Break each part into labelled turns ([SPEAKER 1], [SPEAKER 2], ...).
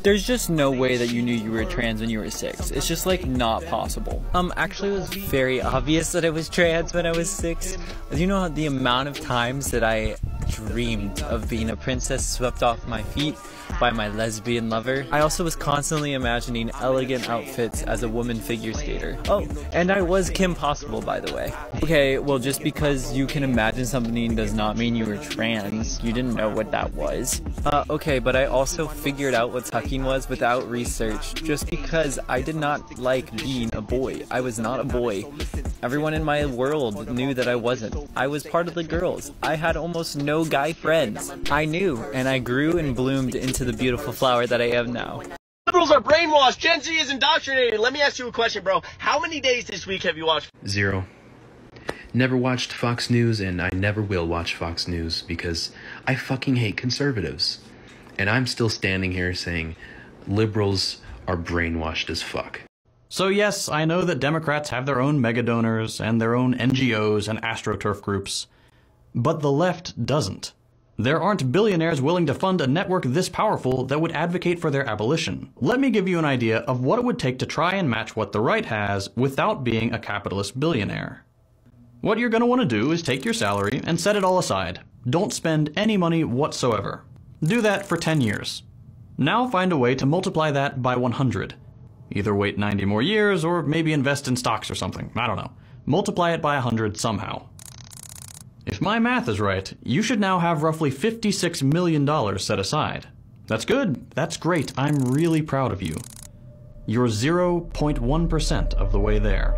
[SPEAKER 1] There's just no way that you knew you were trans when you were 6. It's just like not possible. Actually it was very obvious that I was trans when I was 6. Do you know the amount of times that I dreamed of being a princess swept off my feet by my lesbian lover? I also was constantly imagining elegant outfits as a woman figure skater. Oh, and I was Kim Possible, by the way. Okay, well, just because you can imagine something does not mean you were trans. You didn't know what that was. Okay, but I also figured out what tucking was without research, just because I did not like being a boy. I was not a boy. Everyone in my world knew that I wasn't. I was part of the girls. I had almost no guy friends. I knew, and I grew and bloomed into the beautiful flower that I am now.
[SPEAKER 2] Liberals are brainwashed. Gen Z is indoctrinated. Let me ask you a question, bro. How many days this week have you watched?
[SPEAKER 3] 0. Never watched Fox News, and I never will watch Fox News because I fucking hate conservatives. And I'm still standing here saying liberals are brainwashed as fuck.
[SPEAKER 4] So yes, I know that Democrats have their own mega donors and their own NGOs and AstroTurf groups, but the left doesn't. There aren't billionaires willing to fund a network this powerful that would advocate for their abolition. Let me give you an idea of what it would take to try and match what the right has without being a capitalist billionaire. What you're going to want to do is take your salary and set it all aside. Don't spend any money whatsoever. Do that for 10 years. Now find a way to multiply that by 100. Either wait 90 more years or maybe invest in stocks or something. I don't know. Multiply it by 100 somehow. If my math is right, you should now have roughly $56 million set aside. That's good. That's great. I'm really proud of you. You're 0.1% of the way there.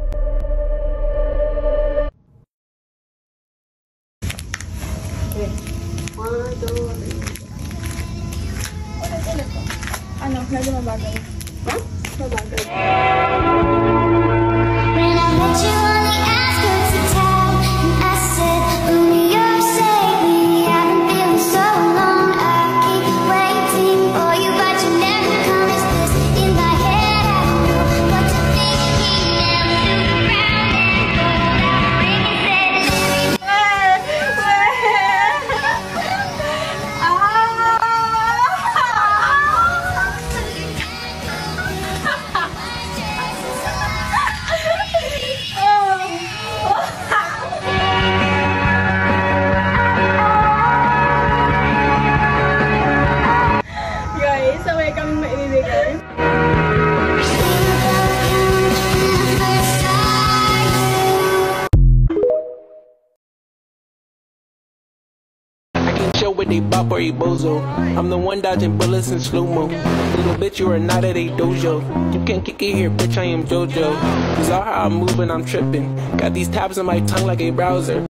[SPEAKER 5] With a bop or a bozo, I'm the one dodging bullets in slow-mo. Little bitch, you are not at a dojo. You can't kick it here, bitch, I am JoJo. Cause all how I'm moving, I'm tripping. Got these tabs on my tongue like a browser.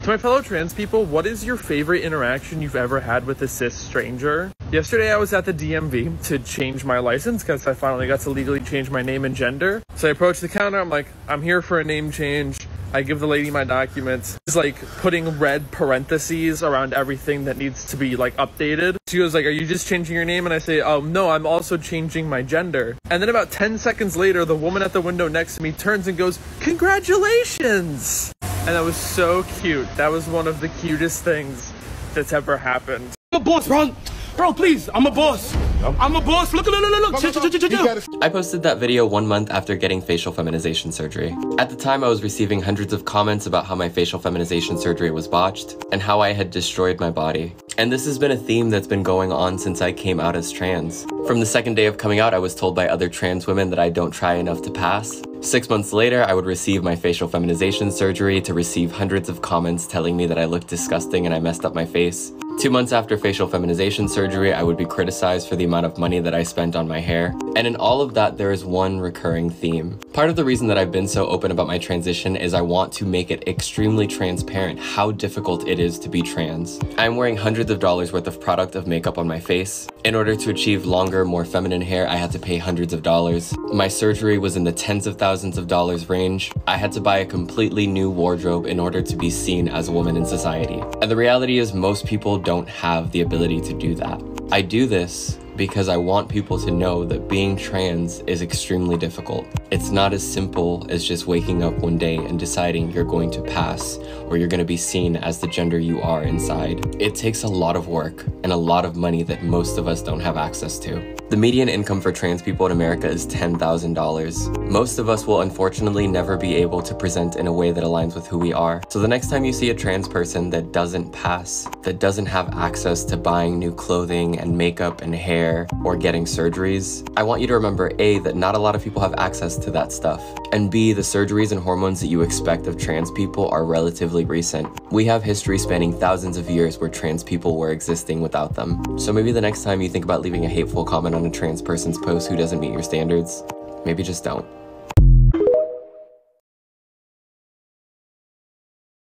[SPEAKER 6] To my fellow trans people, what is your favorite interaction you've ever had with a cis stranger? Yesterday I was at the DMV to change my license because I finally got to legally change my name and gender. So I approached the counter, I'm like, I'm here for a name change. I give the lady my documents. It's like putting red parentheses around everything that needs to be like updated. She was like, are you just changing your name? And I say, oh no, I'm also changing my gender. And then about 10 seconds later, the woman at the window next to me turns and goes, congratulations! And that was so cute. That was one of the cutest things that's ever happened.
[SPEAKER 7] I'm a boss, bro. Bro, please, I'm a boss. I'm a boss. Look.
[SPEAKER 8] I posted that video 1 month after getting facial feminization surgery. At the time, I was receiving hundreds of comments about how my facial feminization surgery was botched and how I had destroyed my body. And this has been a theme that's been going on since I came out as trans. From the second day of coming out, I was told by other trans women that I don't try enough to pass. 6 months later, I would receive my facial feminization surgery to receive hundreds of comments telling me that I looked disgusting and I messed up my face. 2 months after facial feminization surgery, I would be criticized for the amount of money that I spent on my hair. And in all of that, there is one recurring theme. Part of the reason that I've been so open about my transition is I want to make it extremely transparent how difficult it is to be trans. I'm wearing hundreds of dollars worth of product of makeup on my face. In order to achieve longer, more feminine hair, I had to pay hundreds of dollars. My surgery was in the tens of thousands of dollars range. I had to buy a completely new wardrobe in order to be seen as a woman in society. And the reality is most people don't have the ability to do that. I do this because I want people to know that being trans is extremely difficult. It's not as simple as just waking up one day and deciding you're going to pass or you're going to be seen as the gender you are inside. It takes a lot of work and a lot of money that most of us don't have access to. The median income for trans people in America is $10,000. Most of us will unfortunately never be able to present in a way that aligns with who we are. So the next time you see a trans person that doesn't pass, that doesn't have access to buying new clothing and makeup and hair or getting surgeries, I want you to remember A, that not a lot of people have access to that stuff, and B, the surgeries and hormones that you expect of trans people are relatively recent. We have history spanning thousands of years where trans people were existing without them. So maybe the next time you think about leaving a hateful comment on a trans person's post who doesn't meet your standards, maybe just don't.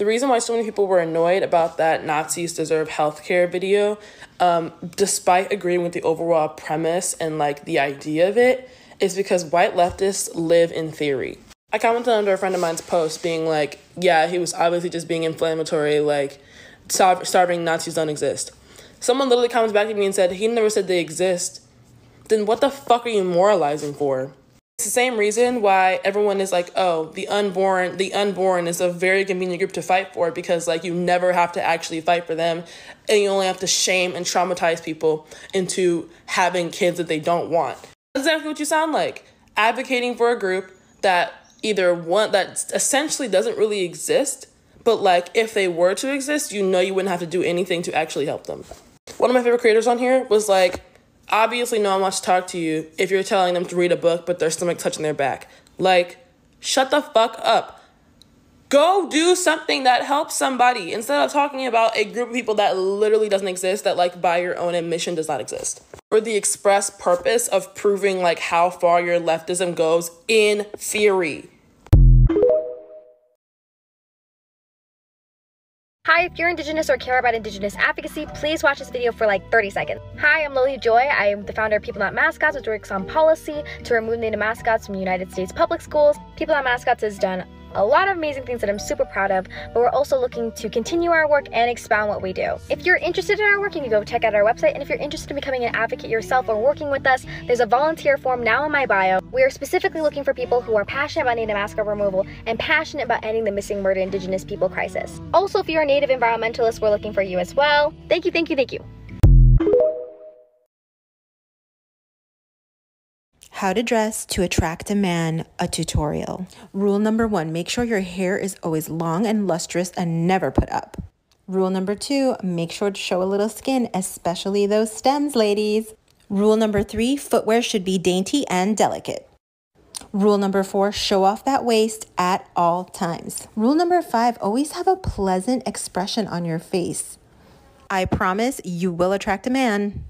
[SPEAKER 9] The reason why so many people were annoyed about that Nazis deserve healthcare video, despite agreeing with the overall premise and like the idea of it, is because white leftists live in theory. I commented under a friend of mine's post being like, yeah, he was obviously just being inflammatory, like starving Nazis don't exist. Someone literally comments back to me and said, he never said they exist. Then what the fuck are you moralizing for? It's the same reason why everyone is like, oh, the unborn is a very convenient group to fight for because like you never have to actually fight for them and you only have to shame and traumatize people into having kids that they don't want. That's exactly what you sound like. Advocating for a group that that essentially doesn't really exist, but like if they were to exist, you know you wouldn't have to do anything to actually help them. One of my favorite creators on here was like, obviously no one wants to talk to you if you're telling them to read a book but their stomach touching their back. Like, shut the fuck up. Go do something that helps somebody instead of talking about a group of people that literally doesn't exist, that like by your own admission does not exist. For the express purpose of proving like how far your leftism goes in theory.
[SPEAKER 10] Hi, if you're Indigenous or care about Indigenous advocacy, please watch this video for like 30 seconds. Hi, I'm Lily Joy. I am the founder of People Not Mascots, which works on policy to remove Native mascots from United States public schools. People Not Mascots has done a lot of amazing things that I'm super proud of, but we're also looking to continue our work and expand what we do. If you're interested in our work, you can go check out our website, and if you're interested in becoming an advocate yourself or working with us, there's a volunteer form now in my bio. We are specifically looking for people who are passionate about Native mascot removal and passionate about ending the missing murdered Indigenous people crisis. Also, if you're a Native environmentalist, we're looking for you as well. Thank you, thank you, thank you.
[SPEAKER 11] How to dress to attract a man, a tutorial. Rule number 1, make sure your hair is always long and lustrous and never put up. Rule number 2, make sure to show a little skin, especially those stems, ladies. Rule number 3, footwear should be dainty and delicate. Rule number 4, show off that waist at all times. Rule number 5, always have a pleasant expression on your face. I promise you will attract a man.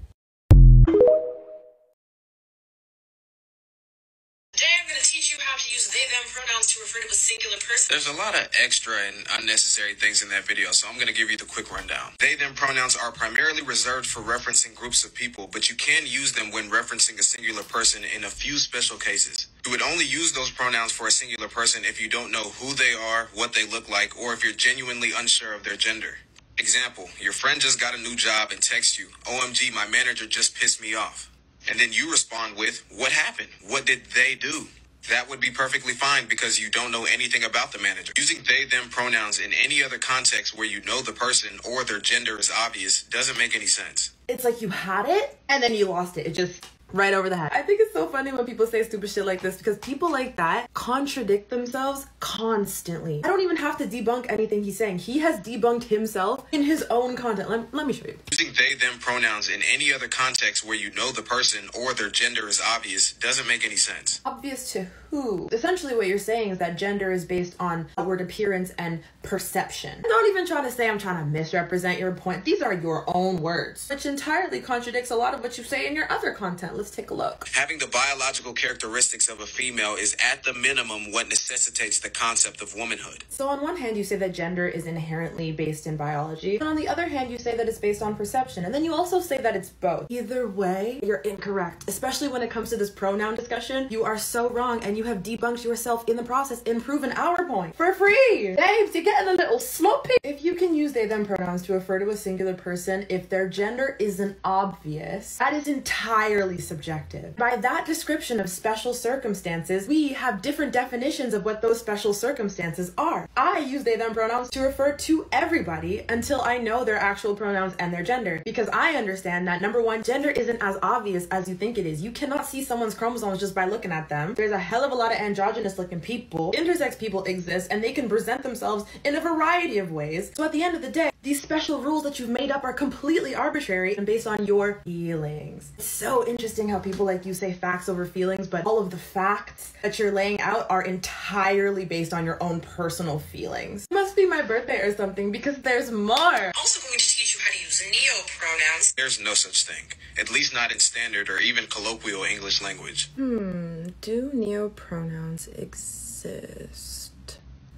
[SPEAKER 12] To refer to a singular person. There's a lot of extra and unnecessary things in that video, so I'm going to give you the quick rundown. They, them pronouns are primarily reserved for referencing groups of people, but you can use them when referencing a singular person in a few special cases. You would only use those pronouns for a singular person if you don't know who they are, what they look like, or if you're genuinely unsure of their gender. Example, your friend just got a new job and texts you, OMG, my manager just pissed me off. And then you respond with, what happened? What did they do? That would be perfectly fine because you don't know anything about the manager. Using they, them pronouns in any other context where you know the person or their gender is obvious doesn't make any sense.
[SPEAKER 13] It's like you had it and then you lost it. It just right over the head. I think it's so funny when people say stupid shit like this because people like that contradict themselves constantly. I don't even have to debunk anything he's saying. He has debunked himself in his own content. Let me show you.
[SPEAKER 12] Using they, them pronouns in any other context where you know the person or their gender is obvious doesn't make any sense.
[SPEAKER 13] Obvious to who? Ooh. Essentially what you're saying is that gender is based on outward appearance and perception. Don't even try to say I'm trying to misrepresent your point. These are your own words, which entirely contradicts a lot of what you say in your other content. Let's take a look.
[SPEAKER 12] Having the biological characteristics of a female is at the minimum what necessitates the concept of womanhood.
[SPEAKER 13] So on one hand, you say that gender is inherently based in biology, and on the other hand, you say that it's based on perception, and then you also say that it's both. Either way, you're incorrect, especially when it comes to this pronoun discussion. You are so wrong, and you have debunked yourself in the process and proven our point for free. Babes, you're getting a little sloppy. If you can use they them pronouns to refer to a singular person if their gender isn't obvious, that is entirely subjective. By that description of special circumstances, we have different definitions of what those special circumstances are. I use they them pronouns to refer to everybody until I know their actual pronouns and their gender, because I understand that, number one, gender isn't as obvious as you think it is. You cannot see someone's chromosomes just by looking at them. There's a hell of a lot of androgynous looking people. Intersex people exist, and they can present themselves in a variety of ways. So at the end of the day, these special rules that you've made up are completely arbitrary and based on your feelings. It's so interesting how people like you say facts over feelings, but all of the facts that you're laying out are entirely based on your own personal feelings. It must be my birthday or something, because there's more.
[SPEAKER 12] Also going to teach you how to use neo-pronouns. There's no such thing, at least not in standard or even colloquial English language.
[SPEAKER 13] Do neo-pronouns exist?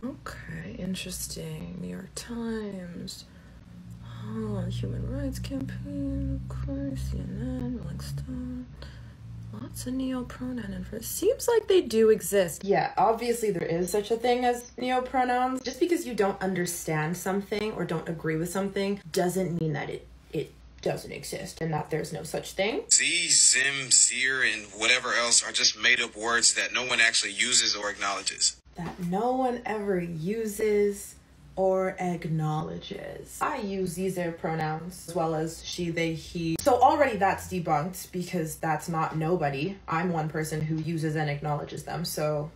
[SPEAKER 13] Okay, interesting. New York Times. Oh, Human Rights Campaign, of course, CNN, Rolling Stone. Lots of neo-pronoun info. Seems like they do exist. Yeah, obviously there is such a thing as neo-pronouns. Just because you don't understand something or don't agree with something doesn't mean that it doesn't exist and that there's no such thing.
[SPEAKER 12] Z, Zim, Zir, and whatever else are just made-up words that no one actually uses or acknowledges.
[SPEAKER 13] That no one ever uses or acknowledges. I use these their pronouns as well as she, they, he. So already that's debunked because that's not nobody. I'm one person who uses and acknowledges them. So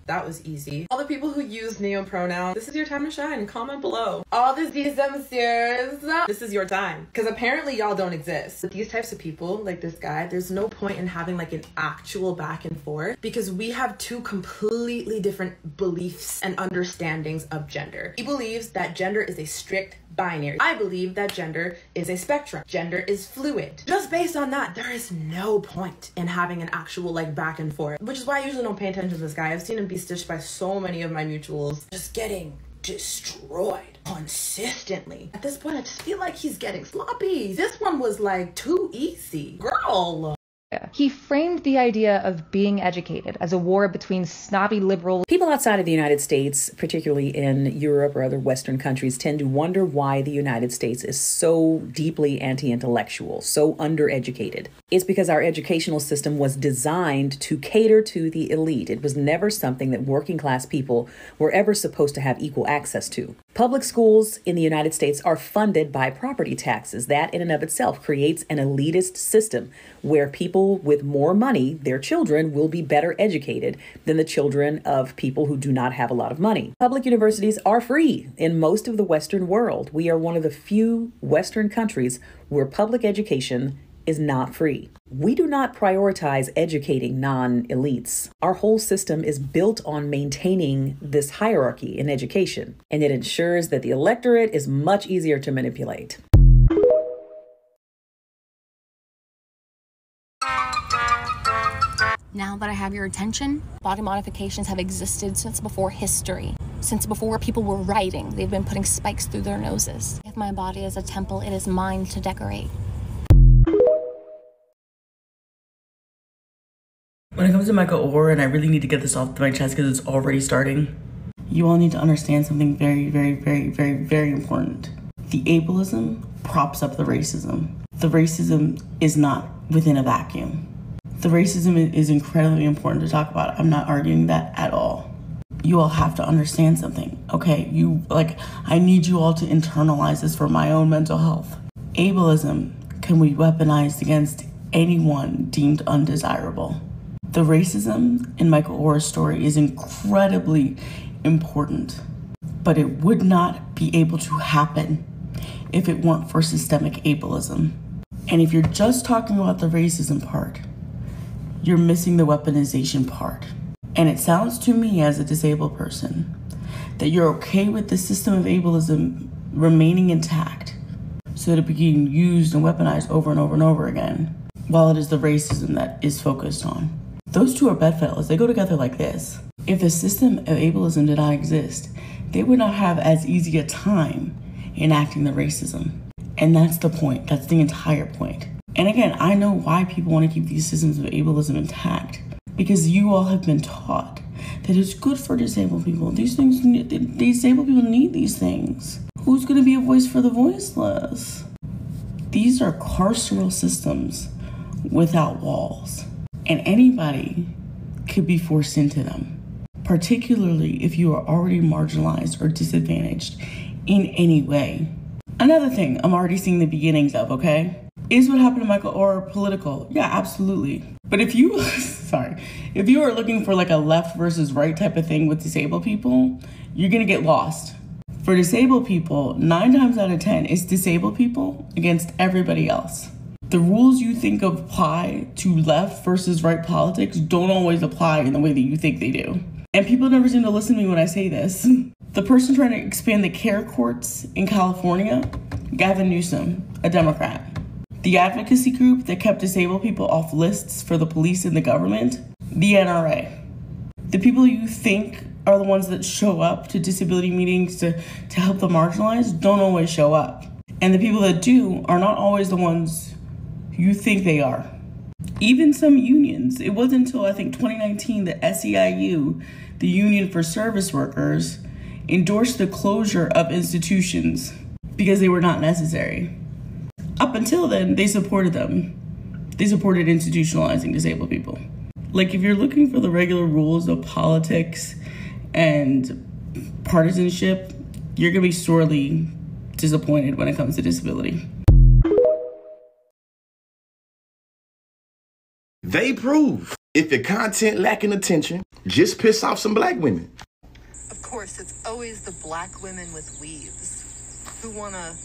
[SPEAKER 13] that was easy. All the people who use neo-pronouns, this is your time to shine. Comment below. All the Z's and Z's, this is your time. Because apparently y'all don't exist. With these types of people, like this guy, there's no point in having like an actual back and forth because we have two completely different beliefs and understandings of gender. He believes that gender is a strict binary. I believe that gender is a spectrum. Gender is fluid. Just based on that, there is no point in having an actual like back and forth, which is why I usually don't pay attention to this guy. I've seen him be stitched by so many of my mutuals, just getting destroyed consistently. At this point, I just feel like he's getting sloppy. This one was like too easy. Girl.
[SPEAKER 14] He framed the idea of being educated as a war between snobby liberals.
[SPEAKER 15] People outside of the United States, particularly in Europe or other Western countries, tend to wonder why the United States is so deeply anti-intellectual, so undereducated. It's because our educational system was designed to cater to the elite. It was never something that working class people were ever supposed to have equal access to. Public schools in the United States are funded by property taxes. That in and of itself creates an elitist system where people with more money, their children, will be better educated than the children of people who do not have a lot of money. Public universities are free in most of the Western world. We are one of the few Western countries where public education is not free. We do not prioritize educating non-elites. Our whole system is built on maintaining this hierarchy in education, and it ensures that the electorate is much easier to manipulate.
[SPEAKER 16] Now that I have your attention, body modifications have existed since before history. Since before people were writing, they've been putting spikes through their noses. If my body is a temple, it is mine to decorate.
[SPEAKER 17] When it comes to Michael Orr, and I really need to get this off my chest because it's already starting, you all need to understand something very, very, very, very, very important. The ableism props up the racism. The racism is not within a vacuum. The racism is incredibly important to talk about. I'm not arguing that at all. You all have to understand something, okay? I need you all to internalize this for my own mental health. Ableism can be weaponized against anyone deemed undesirable. The racism in Michael Orr's story is incredibly important, but it would not be able to happen if it weren't for systemic ableism. And if you're just talking about the racism part, you're missing the weaponization part. And it sounds to me as a disabled person that you're okay with the system of ableism remaining intact so that it being used and weaponized over and over and over again, while it is the racism that is focused on. Those two are bedfellows. They go together like this. If the system of ableism did not exist, they would not have as easy a time enacting the racism. And that's the point. That's the entire point. And again, I know why people want to keep these systems of ableism intact, because you all have been taught that it's good for disabled people. These disabled people need these things. Who's going to be a voice for the voiceless? These are carceral systems without walls, and anybody could be forced into them, particularly if you are already marginalized or disadvantaged in any way. Another thing I'm already seeing the beginnings of, okay? Is what happened to Michael Oher political? Yeah, absolutely. But if you, if you are looking for like a left versus right type of thing with disabled people, you're gonna get lost. For disabled people, 9 times out of 10, it's disabled people against everybody else. The rules you think apply to left versus right politics don't always apply in the way that you think they do. And people never seem to listen to me when I say this. The person trying to expand the care courts in California, Gavin Newsom, a Democrat. The advocacy group that kept disabled people off lists for the police and the government, the NRA. The people you think are the ones that show up to disability meetings to help the marginalized don't always show up. And the people that do are not always the ones you think they are. Even some unions, it wasn't until I think 2019 that SEIU, the Union for Service Workers, endorsed the closure of institutions because they were not necessary. Up until then, they supported them. They supported institutionalizing disabled people. Like, if you're looking for the regular rules of politics and partisanship, you're gonna be sorely disappointed when it comes to disability.
[SPEAKER 18] They prove if your content lacking attention, just piss off some black women.
[SPEAKER 19] Of course, it's always the black women with weaves who want to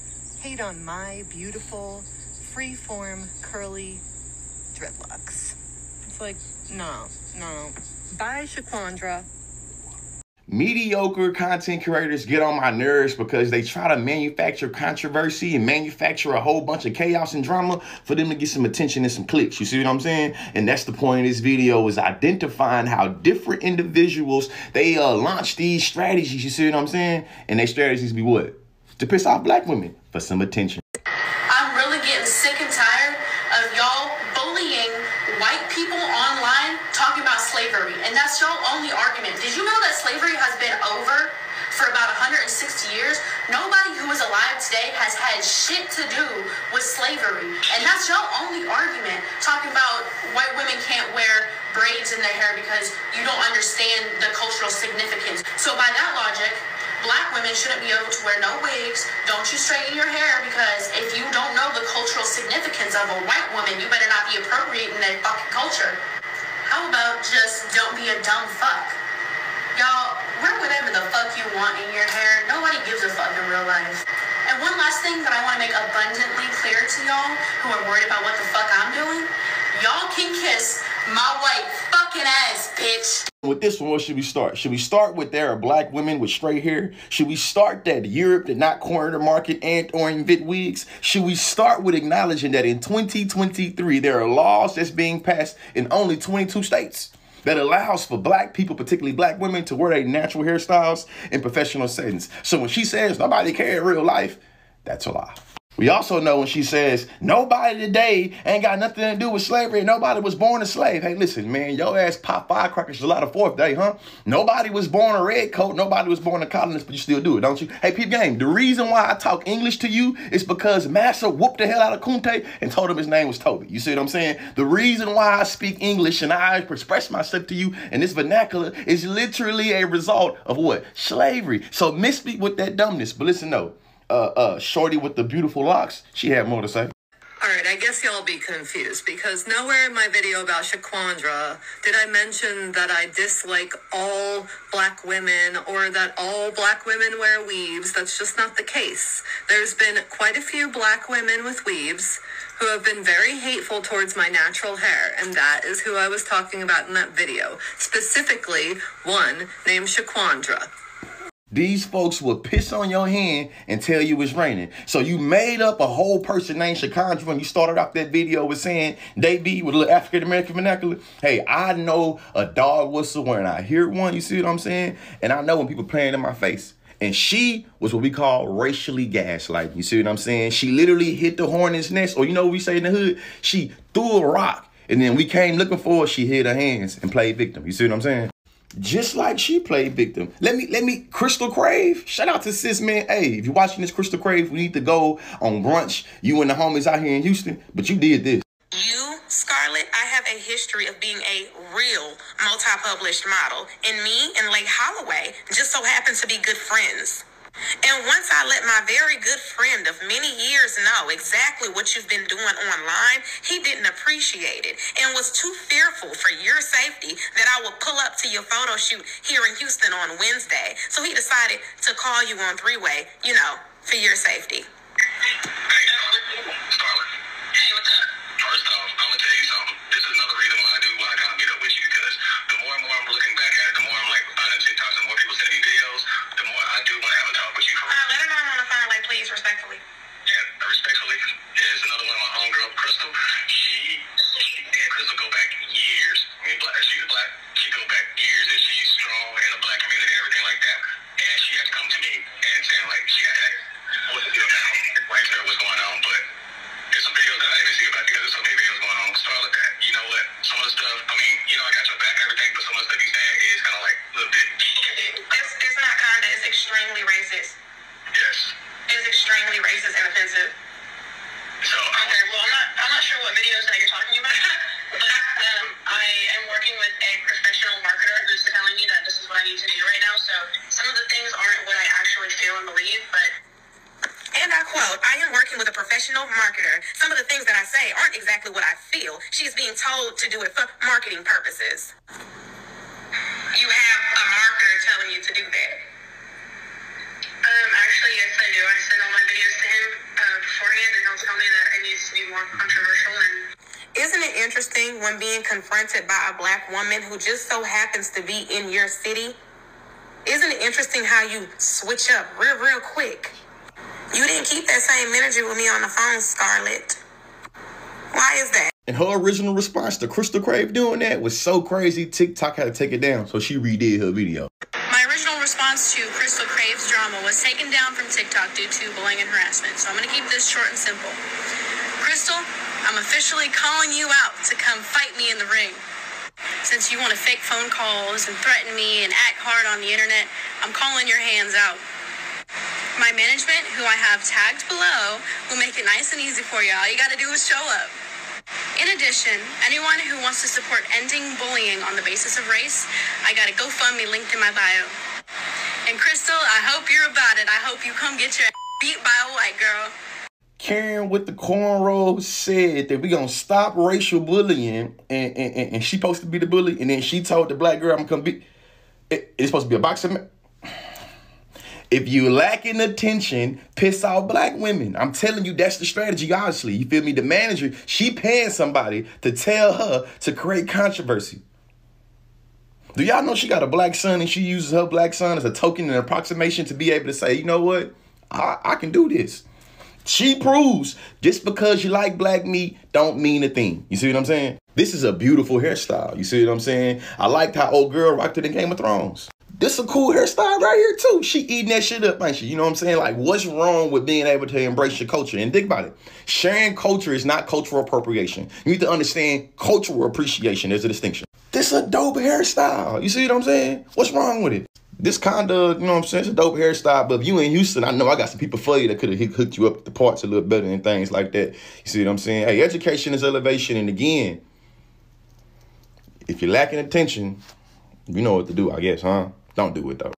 [SPEAKER 19] hate on my beautiful, free-form, curly dreadlocks. It's like, no. Bye, Shaquandra.
[SPEAKER 18] Mediocre content creators get on my nerves because they try to manufacture controversy and manufacture a whole bunch of chaos and drama for them to get some attention and some clicks. You see what I'm saying? And that's the point of this video, is identifying how different individuals, they launch these strategies. You see what I'm saying? And their strategies be what? To piss off black women for some attention.
[SPEAKER 20] I'm really getting sick and tired of y'all bullying white people online talking about slavery, and that's your only argument. Did you know that slavery has been over for about 160 years? Nobody who is alive today has had shit to do with slavery, and that's your only argument, talking about white women can't wear braids in their hair because you don't understand the cultural significance. So by that logic, black women shouldn't be able to wear no wigs. Don't you straighten your hair, because if you don't know the cultural significance of a white woman, you better not be appropriating their fucking culture. How about just don't be a dumb fuck? Y'all, wear whatever the fuck you want in your hair. Nobody gives a fuck in real life. And one last thing that I want to make abundantly clear to y'all who are worried about what the fuck I'm doing. Y'all can kiss my white fucking ass, bitch.
[SPEAKER 18] With this one, what should we start? Should we start with there are black women with straight hair? Should we start that Europe did not corner the market and or invent wigs? Should we start with acknowledging that in 2023, there are laws that's being passed in only 22 states that allows for black people, particularly black women, to wear their natural hairstyles in professional settings? So when she says nobody care in real life, that's a lie. We also know when she says nobody today ain't got nothing to do with slavery and nobody was born a slave. Hey, listen, man, your ass pop firecrackers July the 4th day, huh? Nobody was born a red coat. Nobody was born a colonist, but you still do it, don't you? Hey, peep game, the reason why I talk English to you is because Massa whooped the hell out of Kunte and told him his name was Toby. You see what I'm saying? The reason why I speak English and I express myself to you in this vernacular is literally a result of what? Slavery. So miss me with that dumbness. But listen, though. Shorty with the beautiful locks, she had more to say.
[SPEAKER 19] Alright, I guess y'all be confused because nowhere in my video about Shaquandra did I mention that I dislike all black women or that all black women wear weaves. That's just not the case. There's been quite a few black women with weaves who have been very hateful towards my natural hair, and that is who I was talking about in that video. Specifically, one named Shaquandra.
[SPEAKER 18] These folks will piss on your hand and tell you it's raining. So you made up a whole person named Shaquandra when you started off that video with saying they be with a little African-American vernacular. Hey, I know a dog whistle when I hear one, you see what I'm saying? And I know when people playing in my face. And she was what we call racially gaslighting. You see what I'm saying? She literally hit the hornet's nest, or you know what we say in the hood? She threw a rock, and then we came looking for her. She hid her hands and played victim. You see what I'm saying? Just like she played victim. Let me, Crystal Crave. Shout out to sis, man. Hey, if you're watching this, Crystal Crave, we need to go on brunch. You and the homies out here in Houston, but you did this.
[SPEAKER 20] You, Scarlett, I have a history of being a real multi-published model. And me and Lake Holloway just so happen to be good friends. And once I let my very good friend of many years know exactly what you've been doing online, he didn't appreciate it and was too fearful for your safety that I would pull up to your photo shoot here in Houston on Wednesday. So he decided to call you on three-way, you know, for your safety.
[SPEAKER 12] Hey, Scarlett. Hey, what's up? First off, I'm going to tell you something. This is another reason why I do want to come meet up with you, because the more and more I'm looking back at it, the more I'm like finding TikToks and more people sending me videos, the more I do want to have a talk with you.
[SPEAKER 20] Let her know I'm on the phone, like, please, respectfully.
[SPEAKER 12] And respectfully, is another one of my homegirl, Crystal. She and Crystal go back years. I mean, she's black. She go back years, and she's strong in the black community and everything like that. And she had to come to me and saying, like, she had to ask what to do now, explain to her what's going on. But there's some videos that I didn't even see about because there's so many videos going on with Scarlett that, you know what, some of the stuff, I mean, you know I got your back and everything, but some of the stuff he's saying is kind of like a little bit.
[SPEAKER 20] It's not kinda, it's extremely racist.
[SPEAKER 12] Yes.
[SPEAKER 20] It's extremely racist and offensive.
[SPEAKER 12] So,
[SPEAKER 20] okay, well, I'm not sure what videos that you're talking about, but I am working with a professional marketer who's telling me that this is what I need to do right now, so some of the things aren't what I actually feel and believe, but... And I quote, I am working with a professional marketer. Some of the things that I say aren't exactly what I feel. She's being told to do it for marketing purposes. You have a marketer telling you to do that? Actually, yes, I do. I sent all my videos to him beforehand, and he'll tell me that it needs to be more controversial. And isn't it interesting when being confronted by a black woman who just so happens to be in your city? Isn't it interesting how you switch up real quick? You didn't keep that same energy with me on the phone, Scarlett. Why is that?
[SPEAKER 18] And her original response to Crystal Crave doing that was so crazy, TikTok had to take it down, so she redid her video.
[SPEAKER 20] My original response to Crystal Crave's drama was taken down from TikTok due to bullying and harassment, so I'm going to keep this short and simple. Crystal, I'm officially calling you out to come fight me in the ring. Since you want to fake phone calls and threaten me and act hard on the internet, I'm calling your hands out. My management, who I have tagged below, will make it nice and easy for you. All you got to do is show up. In addition, anyone who wants to support ending bullying on the basis of race, I got a GoFundMe linked in my bio. And Crystal, I hope you're about it. I hope you come get your beat by a white girl.
[SPEAKER 18] Karen with the cornrows said that we gonna stop racial bullying, and she supposed to be the bully, and then she told the black girl, I'm gonna come be. It's supposed to be a boxing match. If you lacking attention, piss off black women. I'm telling you, that's the strategy, honestly. You feel me? The manager, she paying somebody to tell her to create controversy. Do y'all know she got a black son and she uses her black son as a token and approximation to be able to say, you know what? I can do this. She proves just because you like black meat don't mean a thing. You see what I'm saying? This is a beautiful hairstyle. You see what I'm saying? I liked how old girl rocked it in Game of Thrones. This a cool hairstyle right here too. She eating that shit up, ain't she? You know what I'm saying? Like, what's wrong with being able to embrace your culture? And think about it. Sharing culture is not cultural appropriation. You need to understand cultural appreciation. There's a distinction. This a dope hairstyle. You see what I'm saying? What's wrong with it? This kind of, you know what I'm saying? It's a dope hairstyle. But if you in Houston, I know I got some people for you that could have hooked you up with the parts a little better and things like that. You see what I'm saying? Hey, education is elevation. And again, if you're lacking attention, you know what to do, I guess, huh? Don't do it, though.